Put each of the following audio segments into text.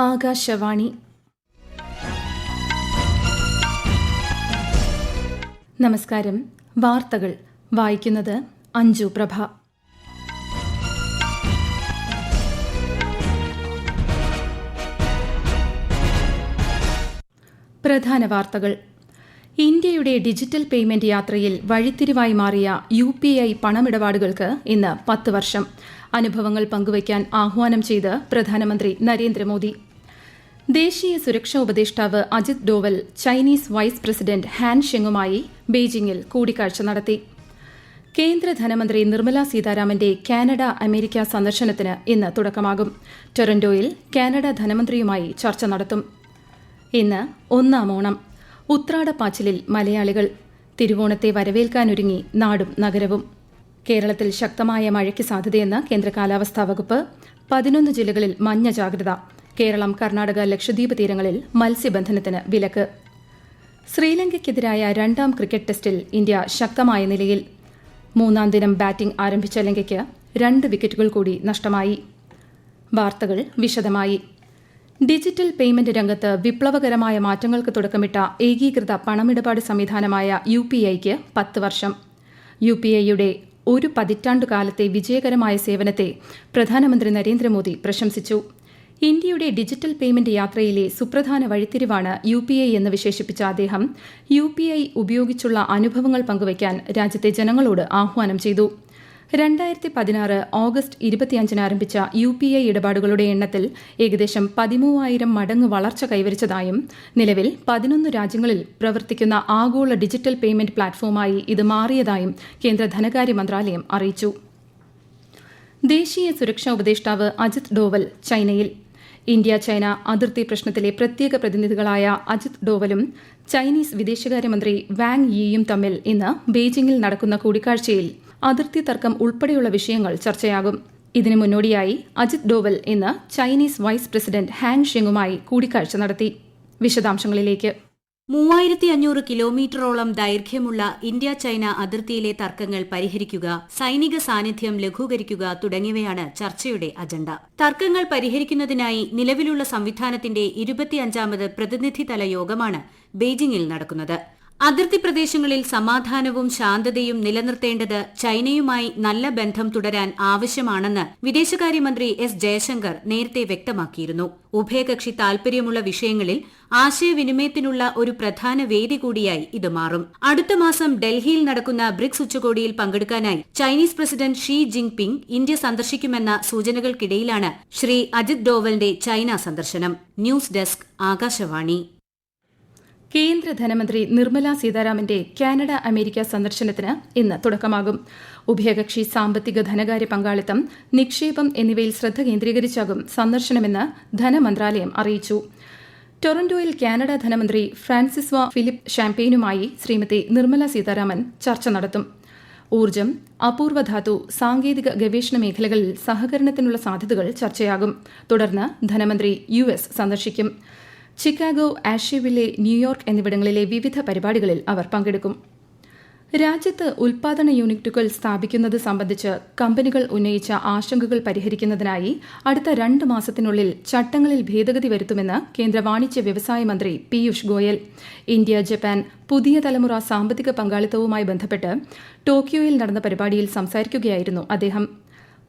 ആകാശവാണി. നമസ്കാരം. വാർത്തകൾ വായിക്കുന്നത് അഞ്ജു പ്രഭ. പ്രധാന വാർത്തകൾ. ഇന്ത്യയുടെ ഡിജിറ്റൽ പേയ്മെന്റ് യാത്രയിൽ വഴിത്തിരിവായി മാറിയ UPI പണമിടപാടുകൾക്ക് ഇന്ന് 10 വർഷം. അനുഭവങ്ങൾ പങ്കുവയ്ക്കാൻ ആഹ്വാനം ചെയ്ത് പ്രധാനമന്ത്രി നരേന്ദ്രമോദി. ദേശീയ സുരക്ഷാ ഉപദേഷ്ടാവ് Ajit Doval Chinese vice president Han ഷെങ്ങുമായി ബെയ്ജിംഗിൽ കൂടിക്കാഴ്ച നടത്തി. കേന്ദ്ര ധനമന്ത്രി നിർമ്മല സീതാരാമന്റെ കാനഡ അമേരിക്ക സന്ദർശനത്തിന് ഇന്ന് തുടക്കമാകും. ടൊറന്റോയിൽ കാനഡ ധനമന്ത്രിയുമായി ചർച്ച നടത്തും. ഇന്ന് ഒന്നാം ഓണം. ഉത്രാടപ്പാച്ചിലിൽ മലയാളികൾ. തിരുവോണത്തെ വരവേൽക്കാനൊരുങ്ങി നാടും നഗരവും. കേരളത്തിൽ ശക്തമായ മഴയ്ക്ക് സാധ്യതയെന്ന് കേന്ദ്ര കാലാവസ്ഥാ വകുപ്പ്. 11 ജില്ലകളിൽ മഞ്ഞ ജാഗ്രത. കേരളം, കർണാടക, ലക്ഷദ്വീപ് തീരങ്ങളിൽ മത്സ്യബന്ധനത്തിന് വിലക്ക്. ശ്രീലങ്കയ്ക്കെതിരായ 2ാം ക്രിക്കറ്റ് ടെസ്റ്റിൽ ഇന്ത്യ ശക്തമായ നിലയിൽ. 3ാം ദിനം ബാറ്റിംഗ് ആരംഭിച്ച ലങ്കയ്ക്ക് 2 വിക്കറ്റുകൾ കൂടി നഷ്ടമായി. വാർത്തകൾ വിശദമായി. ഡിജിറ്റൽ പേയ്മെന്റ് രംഗത്ത് വിപ്ലവകരമായ മാറ്റങ്ങൾക്ക് തുടക്കമിട്ട ഏകീകൃത പണമിടപാട് സംവിധാനമായ UPIക്ക് 10 വർഷം. UPIയുടെ ഒരു പതിറ്റാണ്ടുകാലത്തെ വിജയകരമായ സേവനത്തെ പ്രധാനമന്ത്രി നരേന്ദ്രമോദി പ്രശംസിച്ചു. ഇന്ത്യയുടെ ഡിജിറ്റൽ പേയ്മെന്റ് യാത്രയിലെ സുപ്രധാന വഴിത്തിരിവാണ് UPI എന്ന് വിശേഷിപ്പിച്ച അദ്ദേഹം UPI ഉപയോഗിച്ചുള്ള അനുഭവങ്ങൾ പങ്കുവയ്ക്കാൻ രാജ്യത്തെ ജനങ്ങളോട് ആഹ്വാനം ചെയ്തു. 2016 ഓഗസ്റ്റ് 25 ആരംഭിച്ച UPI ഇടപാടുകളുടെ എണ്ണത്തിൽ ഏകദേശം 13,000 മടങ്ങ് വളർച്ച കൈവരിച്ചതായും നിലവിൽ 11 രാജ്യങ്ങളിൽ പ്രവർത്തിക്കുന്ന ആഗോള ഡിജിറ്റൽ പേയ്മെന്റ് പ്ലാറ്റ്ഫോമായി ഇത് മാറിയതായും കേന്ദ്ര ധനകാര്യ മന്ത്രാലയം അറിയിച്ചു. ദേശീയ സുരക്ഷാ ഉപദേഷ്ടാവ് അജിത് ഡോവൽ ചൈനയിൽ. ഇന്ത്യ ചൈന അതിർത്തി പ്രശ്നത്തിലെ പ്രത്യേക പ്രതിനിധികളായ അജിത് ഡോവലും ചൈനീസ് വിദേശകാര്യമന്ത്രി വാങ് യിയും തമ്മിൽ ഇന്ന് ബെയ്ജിംഗിൽ നടക്കുന്ന കൂടിക്കാഴ്ചയിൽ അതിർത്തി തർക്കം ഉൾപ്പെടെയുള്ള വിഷയങ്ങൾ ചർച്ചയാകും. ഇതിനു മുന്നോടിയായി അജിത് ഡോവൽ ഇന്ന് ചൈനീസ് വൈസ് പ്രസിഡന്റ് ഹാൻ ഷെങ്ങുമായി കൂടിക്കാഴ്ച നടത്തി. വിശദാംശങ്ങളിലേക്ക്. 3500 കിലോമീറ്ററോളം ദൈർഘ്യമുള്ള ഇന്ത്യ ചൈന അതിർത്തിയിലെ തർക്കങ്ങൾ പരിഹരിക്കുക, സൈനിക സാന്നിധ്യം ലഘൂകരിക്കുക തുടങ്ങിയവയാണ് ചർച്ചയുടെ അജണ്ട. തർക്കങ്ങൾ പരിഹരിക്കുന്നതിനായി നിലവിലുള്ള സംവിധാനത്തിന്റെ 25ാമത് പ്രതിനിധിതല യോഗമാണ് ബെയ്ജിംഗിൽ നടക്കുന്നത്. അതിർത്തി പ്രദേശങ്ങളിൽ സമാധാനവും ശാന്തതയും നിലനിർത്തേണ്ടത് ചൈനയുമായി നല്ല ബന്ധം തുടരാൻ ആവശ്യമാണെന്ന് വിദേശകാര്യമന്ത്രി S. ജയശങ്കർ നേരത്തെ വ്യക്തമാക്കിയിരുന്നു. ഉഭയകക്ഷി താൽപര്യമുള്ള വിഷയങ്ങളിൽ ആശയവിനിമയത്തിനുള്ള ഒരു പ്രധാന വേദി കൂടിയായി ഇത് മാറും. അടുത്ത മാസം ഡൽഹിയിൽ നടക്കുന്ന ബ്രിക്സ് ഉച്ചകോടിയിൽ പങ്കെടുക്കാനായി Chinese president Xi Jinping India സന്ദർശിക്കുമെന്ന സൂചനകൾക്കിടയിലാണ് ശ്രീ അജിത് ഡോവലിന്റെ ചൈന സന്ദർശനം. News desk, Akashvani. കേന്ദ്ര ധനമന്ത്രി നിർമ്മല സീതാരാമന്റെ കാനഡ അമേരിക്ക സന്ദർശനത്തിന് ഇന്ന് തുടക്കമാകും. ഉഭയകക്ഷി സാമ്പത്തിക ധനകാര്യ പങ്കാളിത്തം, നിക്ഷേപം എന്നിവയിൽ ശ്രദ്ധ കേന്ദ്രീകരിച്ചാകും സന്ദർശനമെന്ന് ധനമന്ത്രാലയം അറിയിച്ചു. ടൊറന്റോയിൽ കാനഡ ധനമന്ത്രി ഫ്രാൻസിസ്വ ഫിലിപ്പ് ഷാംപെയിനുമായി ശ്രീമതി നിർമ്മല സീതാരാമൻ ചർച്ച നടത്തും. ഊർജ്ജം, അപൂർവധാതു, സാങ്കേതിക ഗവേഷണ മേഖലകളിൽ സഹകരണത്തിനുള്ള സാധ്യതകൾ ചർച്ചയാകും. തുടർന്ന് ധനമന്ത്രി US സന്ദർശിക്കും. ചിക്കാഗോ, ആഷെവില്ലെ, ന്യൂയോർക്ക് എന്നിവിടങ്ങളിലെ വിവിധ പരിപാടികളിൽ അവർ പങ്കെടുക്കും. രാജ്യത്ത് ഉൽപാദന യൂണിറ്റുകൾ സ്ഥാപിക്കുന്നത് സംബന്ധിച്ച് കമ്പനികൾ ഉന്നയിച്ച ആശങ്കകൾ പരിഹരിക്കുന്നതിനായി അടുത്ത 2 മാസത്തിനുള്ളിൽ ചട്ടങ്ങളിൽ ഭേദഗതി വരുത്തുമെന്ന് കേന്ദ്ര വാണിജ്യ വ്യവസായ മന്ത്രി പീയൂഷ് ഗോയൽ. ഇന്ത്യ ജപ്പാൻ പുതിയ തലമുറ സാമ്പത്തിക പങ്കാളിത്തവുമായി ബന്ധപ്പെട്ട് ടോക്കിയോയിൽ നടന്ന പരിപാടിയിൽ സംസാരിക്കുകയായിരുന്നു അദ്ദേഹം.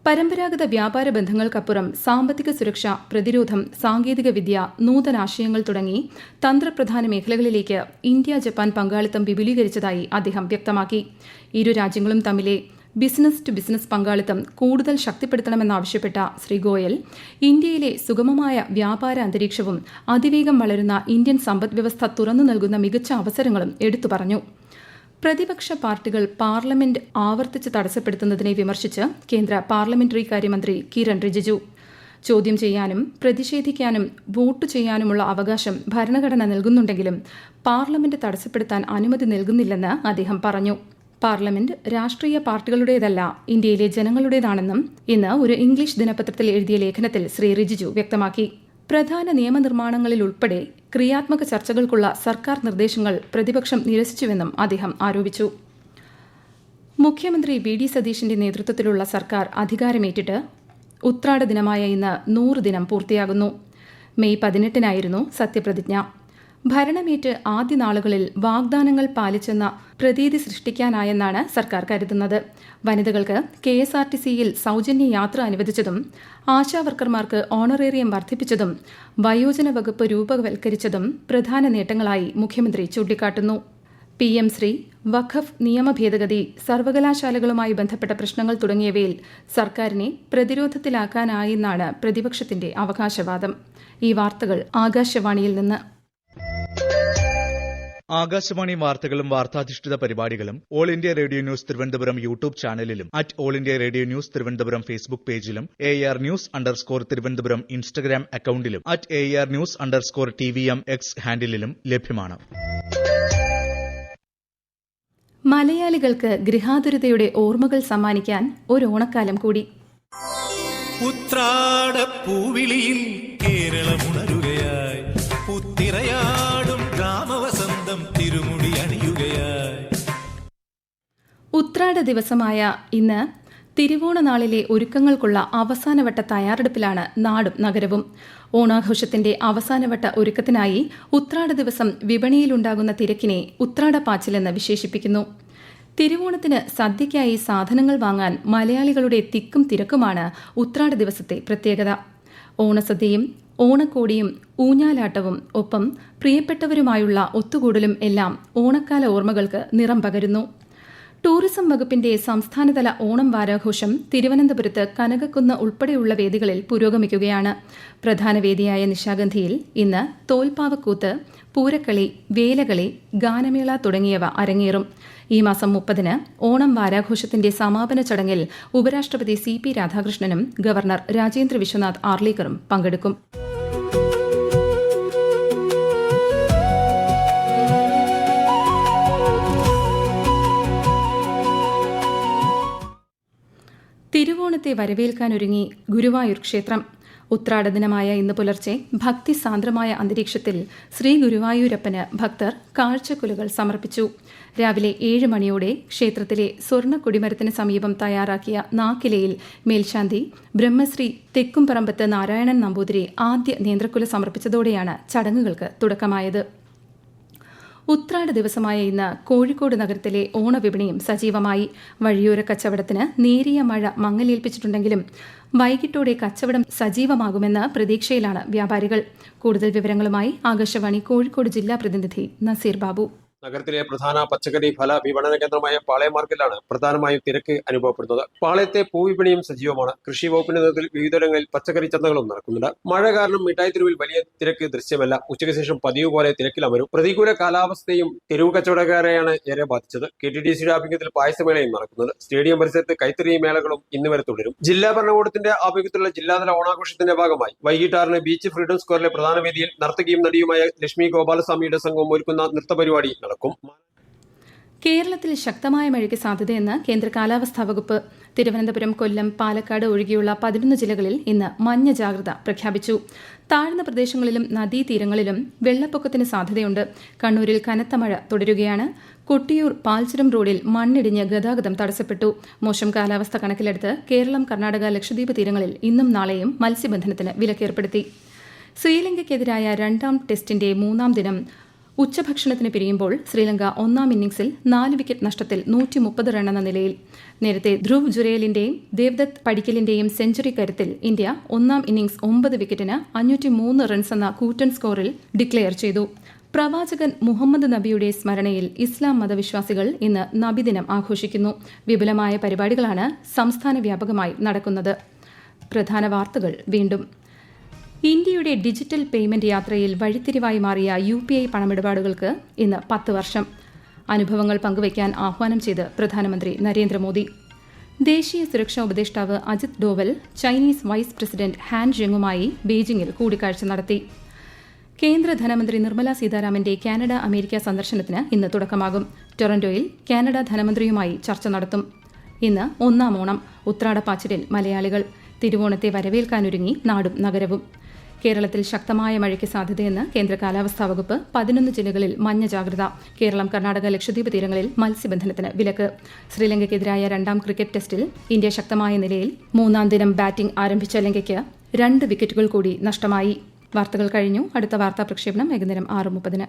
പരമ്പരാഗത വ്യാപാര ബന്ധങ്ങൾക്കപ്പുറം സാമ്പത്തിക സുരക്ഷ, പ്രതിരോധം, സാങ്കേതികവിദ്യ, നൂതനാശയങ്ങൾ തുടങ്ങി തന്ത്രപ്രധാന മേഖലകളിലേക്ക് ഇന്ത്യ ജപ്പാൻ പങ്കാളിത്തം വിപുലീകരിച്ചതായി അദ്ദേഹം വ്യക്തമാക്കി. ഇരു രാജ്യങ്ങളും തമ്മിലെ ബിസിനസ് ടു ബിസിനസ് പങ്കാളിത്തം കൂടുതൽ ശക്തിപ്പെടുത്തണമെന്നാവശ്യപ്പെട്ട ശ്രീ ഗോയൽ ഇന്ത്യയിലെ സുഗമമായ വ്യാപാര അന്തരീക്ഷവും അതിവേഗം വളരുന്ന ഇന്ത്യൻ സമ്പദ്വ്യവസ്ഥ തുറന്നു നൽകുന്ന മികച്ച അവസരങ്ങളും എടുത്തു പറഞ്ഞു. പ്രതിപക്ഷ പാർട്ടികൾ പാർലമെന്റ് ആവർത്തിച്ച് തടസ്സപ്പെടുത്തുന്നതിനെ വിമർശിച്ച് കേന്ദ്ര പാർലമെന്ററി കാര്യമന്ത്രി കിരൺ റിജിജു. ചോദ്യം ചെയ്യാനും പ്രതിഷേധിക്കാനും വോട്ട് ചെയ്യാനുമുള്ള അവകാശം ഭരണഘടന നൽകുന്നുണ്ടെങ്കിലും പാർലമെന്റ് തടസ്സപ്പെടുത്താൻ അനുമതി നൽകുന്നില്ലെന്ന് അദ്ദേഹം പറഞ്ഞു. പാർലമെന്റ് രാഷ്ട്രീയ പാർട്ടികളുടേതല്ല, ഇന്ത്യയിലെ ജനങ്ങളുടേതാണെന്നും ഇന്ന് ഒരു ഇംഗ്ലീഷ് ദിനപത്രത്തിൽ എഴുതിയ ലേഖനത്തിൽ ശ്രീ റിജിജു വ്യക്തമാക്കി. പ്രധാന നിയമനിർമ്മാണങ്ങളിലുൾപ്പെടെ ക്രിയാത്മക ചർച്ചകൾക്കുള്ള സർക്കാർ നിർദ്ദേശങ്ങൾ പ്രതിപക്ഷം നിരസിച്ചുവെന്നും അദ്ദേഹം ആരോപിച്ചു. മുഖ്യമന്ത്രി വി ഡി സതീശിന്റെ നേതൃത്വത്തിലുള്ള സർക്കാർ അധികാരമേറ്റിട്ട് ഉത്രാട ദിനമായ ഇന്ന് 100 ദിനം പൂർത്തിയാകുന്നു. മെയ് 18-നായിരുന്നു സത്യപ്രതിജ്ഞ. ഭരണമേറ്റ് ആദ്യ നാളുകളിൽ വാഗ്ദാനങ്ങൾ പാലിച്ചെന്ന പ്രതീതി സൃഷ്ടിക്കാനായെന്നാണ് സർക്കാർ കരുതുന്നത്. വനിതകൾക്ക് KSRTCയിൽ സൗജന്യ യാത്ര അനുവദിച്ചതും ആശാവർക്കർമാർക്ക് ഓണറേറിയം വർദ്ധിപ്പിച്ചതും വയോജന വകുപ്പ് രൂപവൽക്കരിച്ചതും പ്രധാന നേട്ടങ്ങളായി മുഖ്യമന്ത്രി ചൂണ്ടിക്കാട്ടുന്നു. PM ശ്രീ, വഖഫ് നിയമ ഭേദഗതി, സർവകലാശാലകളുമായി ബന്ധപ്പെട്ട പ്രശ്നങ്ങൾ തുടങ്ങിയവയിൽ സർക്കാരിനെ പ്രതിരോധത്തിലാക്കാനായെന്നാണ് പ്രതിപക്ഷത്തിന്റെ അവകാശവാദം. ഈ വാർത്തകൾ ആകാശവാണിയിൽ നിന്ന്. ആകാശവാണി വാർത്തകളും വാർത്താധിഷ്ഠിത പരിപാടികളും all India radio news Thiruvananthapuram YouTube ചാനലിലും all India radio news Thiruvananthapuram Facebook പേജിലും AR News_ തിരുവനന്തപുരം ഇൻസ്റ്റഗ്രാം അക്കൌണ്ടിലും AR News_TVM X ഹാൻഡിലും ലഭ്യമാണ്. മലയാളികൾക്ക് ഗൃഹാതുരതയുടെ ഓർമ്മകൾ സമ്മാനിക്കാൻ ഒരു ഓണക്കാലം കൂടി. ഉത്രാടപ്പൂവിളിയിൽ കേരളമുണരുകയായി, പുത്തിരയാടും ഗ്രാമവസന്തം തിരുമുടി അണിയുകയായി. ഉത്രാട ദിവസമായ ഇന്ന് തിരുവോണനാളിലെ ഒരുക്കങ്ങൾക്കുള്ള അവസാനവട്ട തയ്യാറെടുപ്പിലാണ് നാടും നഗരവും. ഓണാഘോഷത്തിന്റെ അവസാനവട്ട ഒരുക്കത്തിനായി ഉത്രാട ദിവസം വിപണിയിലുണ്ടാകുന്ന തിരക്കിനെ ഉത്രാടപ്പാച്ചിലെന്ന് വിശേഷിപ്പിക്കുന്നു. തിരുവോണത്തിന് സദ്യയ്ക്കായി സാധനങ്ങൾ വാങ്ങാൻ മലയാളികളുടെ തിക്കും തിരക്കുമാണ് ഉത്രാട ദിവസത്തെ പ്രത്യേകത. ഓണസദ്യയും ഓണക്കോടിയും ഊഞ്ഞാലാട്ടവും ഒപ്പം പ്രിയപ്പെട്ടവരുമായുള്ള ഒത്തുകൂടലും എല്ലാം ഓണക്കാല ഓർമ്മകൾക്ക് നിറം പകരുന്നു. ടൂറിസം വകുപ്പിന്റെ സംസ്ഥാനതല ഓണം വാരാഘോഷം തിരുവനന്തപുരത്ത് കനകക്കുന്ന് ഉൾപ്പെടെയുള്ള വേദികളിൽ പുരോഗമിക്കുകയാണ്. പ്രധാന വേദിയായ നിശാഗന്ധിയിൽ ഇന്ന് തോൽപ്പാവക്കൂത്ത്, പൂരക്കളി, വേലകളി, ഗാനമേള തുടങ്ങിയവ അരങ്ങേറും. ഈ മാസം 30-ന് ഓണം വാരാഘോഷത്തിന്റെ സമാപന ചടങ്ങിൽ ഉപരാഷ്ട്രപതി CP രാധാകൃഷ്ണനും ഗവർണർ രാജേന്ദ്ര വിശ്വനാഥ് ആർലേക്കറും പങ്കെടുക്കും. തിരുവോണത്തെ വരവേൽക്കാനൊരുങ്ങി ഗുരുവായൂർ ക്ഷേത്രം. ഉത്രാട ദിനമായ ഇന്ന് പുലർച്ചെ ഭക്തിസാന്ദ്രമായ അന്തരീക്ഷത്തിൽ ശ്രീ ഗുരുവായൂരപ്പന് ഭക്തർ കാഴ്ചക്കുലകൾ സമർപ്പിച്ചു. രാവിലെ 7 മണിയോടെ ക്ഷേത്രത്തിലെ സ്വർണ്ണ കൊടിമരത്തിന് സമീപം തയ്യാറാക്കിയ നാക്കിലയിൽ മേൽശാന്തി ബ്രഹ്മശ്രീ തെക്കുംപറമ്പത്ത് നാരായണൻ നമ്പൂതിരി ആദ്യ നേന്ത്രക്കുല സമർപ്പിച്ചതോടെയാണ് ചടങ്ങുകൾക്ക് തുടക്കമായത്. ഉത്രാട ദിവസമായ ഇന്ന് കോഴിക്കോട് നഗരത്തിലെ ഓണവിപണിയും സജീവമായി. വഴിയോര കച്ചവടത്തിന് നേരിയ മഴ മങ്ങലേൽപ്പിച്ചിട്ടുണ്ടെങ്കിലും വൈകിട്ടോടെ കച്ചവടം സജീവമാകുമെന്ന പ്രതീക്ഷയിലാണ് വ്യാപാരികൾ. കൂടുതൽ വിവരങ്ങളുമായി ആകാശവാണി കോഴിക്കോട് ജില്ലാ പ്രതിനിധി നസീർ ബാബു. നഗരത്തിലെ പ്രധാന പച്ചക്കറി ഫല വിപണന കേന്ദ്രമായ പാളയം മാർക്കറ്റിലാണ് പ്രധാനമായും തിരക്ക് അനുഭവപ്പെടുന്നത്. പാളയത്തെ പൂവിപണിയും സജീവമാണ്. കൃഷി വകുപ്പിന്റെ നേതൃത്വത്തിൽ വിവിധയിടങ്ങളിൽ പച്ചക്കറി ചന്തകളും നടക്കുന്നുണ്ട്. മഴ കാരണം മിഠായി തെരുവിൽ വലിയ തിരക്ക് ദൃശ്യമല്ല. ഉച്ചയ്ക്ക് ശേഷം പതിവ് പോലെ തിരക്കിലമരും. പ്രതികൂല കാലാവസ്ഥയും തെരുവ് കച്ചവടക്കാരെയാണ് ഏറെ ബാധിച്ചത്. KTDCയുടെ ആഭിമുഖ്യത്തിൽ പായസമേളയും നടക്കുന്നത്. സ്റ്റേഡിയം പരിസരത്ത് കൈത്തറി മേളകളും ഇന്ന് വരെ തുടരും. ജില്ലാ ഭരണകൂടത്തിന്റെ ആഭിമുഖ്യത്തിലുള്ള ജില്ലാതല ഓണാഘോഷത്തിന്റെ ഭാഗമായി വൈകിട്ട് 6-ന് ബീച്ച് ഫ്രീഡം സ്ക്വയറിലെ പ്രധാന വേദിയിൽ നർത്തകിയും നടിയുമായ ലക്ഷ്മി ഗോപാലസ്വാമിയുടെ സംഘവും ഒരുക്കുന്ന നൃത്തപരിപാടി നടക്കും. കേരളത്തിൽ ശക്തമായ മഴയ്ക്ക് സാധ്യതയെന്ന് കേന്ദ്ര കാലാവസ്ഥാ വകുപ്പ്. തിരുവനന്തപുരം, കൊല്ലം, പാലക്കാട് ഒഴികെയുള്ള 11 ജില്ലകളിൽ ഇന്ന് മഞ്ഞ ജാഗ്രത പ്രഖ്യാപിച്ചു. താഴ്ന്ന പ്രദേശങ്ങളിലും നദീതീരങ്ങളിലും വെള്ളപ്പൊക്കത്തിന് സാധ്യതയുണ്ട്. കണ്ണൂരിൽ കനത്ത മഴ തുടരുകയാണ്. കൊട്ടിയൂർ പാൽച്ചുരം റോഡിൽ മണ്ണിടിഞ്ഞ് ഗതാഗതം തടസ്സപ്പെട്ടു. മോശം കാലാവസ്ഥ കണക്കിലെടുത്ത് കേരളം, കർണാടക, ലക്ഷദ്വീപ് തീരങ്ങളിൽ ഇന്നും നാളെയും മത്സ്യബന്ധനത്തിന് വിലക്കേർപ്പെടുത്തി. ശ്രീലങ്കയ്ക്കെതിരായ 2ാം ടെസ്റ്റിന്റെ 3ാം ദിനം ഉച്ചഭക്ഷണത്തിന് പിരിയുമ്പോൾ ശ്രീലങ്ക 1ാം ഇന്നിംഗ്സിൽ 4 വിക്കറ്റ് നഷ്ടത്തിൽ 130 റൺ എന്ന നിലയിൽ. നേരത്തെ ധ്രുവ് ജുരേലിന്റെയും ദേവ്ദത്ത് പടിക്കലിന്റെയും സെഞ്ചുറി കരുത്തിൽ ഇന്ത്യ 1ാം ഇന്നിംഗ്സ് 9 വിക്കറ്റിന് 503 റൺസ് എന്ന കൂറ്റൻ സ്കോറിൽ ഡിക്ലെയർ ചെയ്തു. പ്രവാചകൻ മുഹമ്മദ് നബിയുടെ സ്മരണയിൽ ഇസ്ലാം മതവിശ്വാസികൾ ഇന്ന് നബിദിനം ആഘോഷിക്കുന്നു. വിപുലമായ പരിപാടികളാണ് സംസ്ഥാന വ്യാപകമായി നടക്കുന്നത്. പ്രധാന വാർത്തകൾ വീണ്ടും. ഇന്ത്യയുടെ ഡിജിറ്റൽ പേയ്മെന്റ് യാത്രയിൽ വഴിത്തിരിവായി മാറിയ UPI പണമിടപാടുകൾക്ക് ഇന്ന് 10 വർഷം. അനുഭവങ്ങൾ പങ്കുവയ്ക്കാൻ ആഹ്വാനം ചെയ്ത് പ്രധാനമന്ത്രി നരേന്ദ്രമോദി. ദേശീയ സുരക്ഷാ ഉപദേഷ്ടാവ് Ajit Doval Chinese vice president Han ജെങ്ങുമായി ബീജിംഗിൽ കൂടിക്കാഴ്ച നടത്തി. കേന്ദ്ര ധനമന്ത്രി നിർമ്മല സീതാരാമന്റെ കാനഡ അമേരിക്ക സന്ദർശനത്തിന് ഇന്ന് തുടക്കമാകും. ടൊറന്റോയിൽ കാനഡ ധനമന്ത്രിയുമായി ചർച്ച നടത്തും. ഇന്ന് 1ാം ഓണം. ഉത്രാടപ്പാച്ചിലിൽ മലയാളികൾ. തിരുവോണത്തെ വരവേൽക്കാനൊരുങ്ങി നാടും നഗരവും. കേരളത്തിൽ ശക്തമായ മഴയ്ക്ക് സാധ്യതയെന്ന് കേന്ദ്ര കാലാവസ്ഥാ വകുപ്പ്. 11 ജില്ലകളിൽ മഞ്ഞ ജാഗ്രത. കേരളം, കർണാടക, ലക്ഷദ്വീപ് തീരങ്ങളിൽ മത്സ്യബന്ധനത്തിന് വിലക്ക്. ശ്രീലങ്കയ്ക്കെതിരായ 2ാം ക്രിക്കറ്റ് ടെസ്റ്റിൽ ഇന്ത്യ ശക്തമായ നിലയിൽ. 3ാം ദിനം ബാറ്റിംഗ് ആരംഭിച്ച ലങ്കയ്ക്ക് 2 വിക്കറ്റുകൾ കൂടി നഷ്ടമായി. വാർത്തകൾ കഴിഞ്ഞു. അടുത്ത വാർത്താ പ്രക്ഷേപണം വൈകുന്നേരം 6:30.